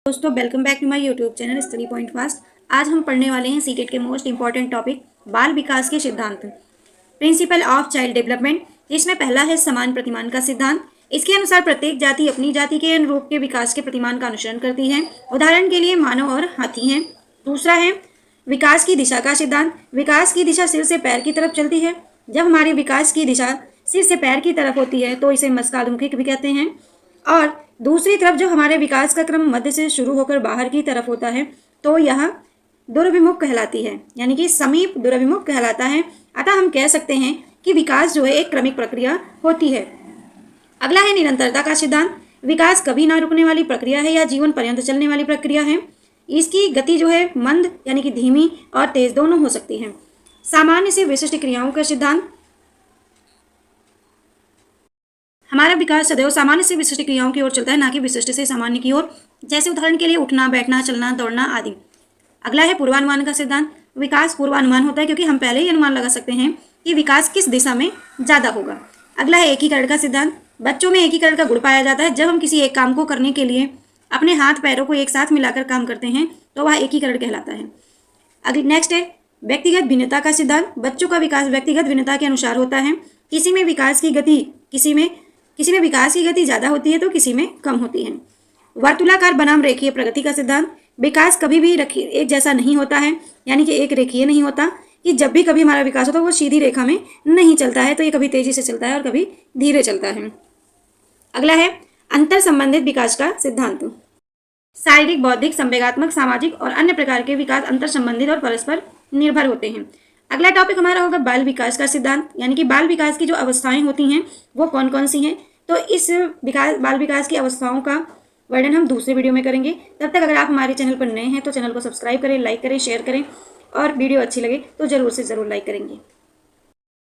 दोस्तों welcome back to my YouTube channel study point fast. आज हम पढ़ने वाले हैं सीटेट के मोस्ट इंपॉर्टेंट टॉपिक बाल विकास के सिद्धांत, प्रिंसिपल ऑफ चाइल्ड डेवलपमेंट। इसमें पहला है समान प्रतिमान का सिद्धांत। इसके अनुसार प्रत्येक जाति अपनी जाति के अनुरूप के विकास के प्रतिमान का अनुसरण करती है। उदाहरण के लिए मानव और हाथी हैं। दूसरा है विकास की दिशा का सिद्धांत। विकास की दिशा सिर से पैर की तरफ चलती है। जब हमारे विकास की दिशा सिर से पैर की तरफ होती है तो इसे मस्कालमुखी भी कहते हैं। और दूसरी तरफ जो हमारे विकास का क्रम मध्य से शुरू होकर बाहर की तरफ होता है तो यह दुर्विमुख कहलाती है, यानी कि समीप दुर्विमुख कहलाता है। अतः हम कह सकते हैं कि विकास जो है एक क्रमिक प्रक्रिया होती है। अगला है निरंतरता का सिद्धांत। विकास कभी ना रुकने वाली प्रक्रिया है या जीवन पर्यंत चलने वाली प्रक्रिया है। इसकी गति जो है मंद यानी कि धीमी और तेज दोनों हो सकती है। सामान्य से विशिष्ट क्रियाओं का सिद्धांत। हमारा विकास सदैव सामान्य से विशिष्ट क्रियाओं की ओर चलता है, ना कि विशिष्ट से सामान्य की ओर। जैसे उदाहरण के लिए उठना, बैठना, चलना, दौड़ना आदि। अगला है पूर्वानुमान का सिद्धांत। विकास पूर्वानुमान होता है क्योंकि हम पहले ही अनुमान लगा सकते हैं कि विकास किस दिशा में ज़्यादा होगा। अगला है एकीकरण का सिद्धांत। बच्चों में एकीकरण का गुण पाया जाता है। जब हम किसी एक काम को करने के लिए अपने हाथ पैरों को एक साथ मिलाकर काम करते हैं तो वह एकीकरण कहलाता है। अगली नेक्स्ट है व्यक्तिगत भिन्नता का सिद्धांत। बच्चों का विकास व्यक्तिगत भिन्नता के अनुसार होता है। किसी में विकास की गति किसी में विकास की गति ज़्यादा होती है तो किसी में कम होती है। वर्तुलाकार बनाम रेखीय प्रगति का सिद्धांत। विकास कभी भी एक जैसा नहीं होता है, यानी कि एक रेखीय नहीं होता कि जब भी कभी हमारा विकास होता है वो सीधी रेखा में नहीं चलता है, तो ये कभी तेजी से चलता है और कभी धीरे चलता है। अगला है अंतर संबंधित विकास का सिद्धांत। शारीरिक, बौद्धिक, संवेगात्मक, सामाजिक और अन्य प्रकार के विकास अंतर संबंधित और परस्पर निर्भर होते हैं। अगला टॉपिक हमारा होगा बाल विकास का सिद्धांत, यानी कि बाल विकास की जो अवस्थाएं होती हैं वो कौन कौन सी हैं। तो इस बाल विकास की अवस्थाओं का वर्णन हम दूसरे वीडियो में करेंगे। तब तक अगर आप हमारे चैनल पर नए हैं तो चैनल को सब्सक्राइब करें, लाइक करें, शेयर करें और वीडियो अच्छी लगे तो ज़रूर से ज़रूर लाइक करेंगे।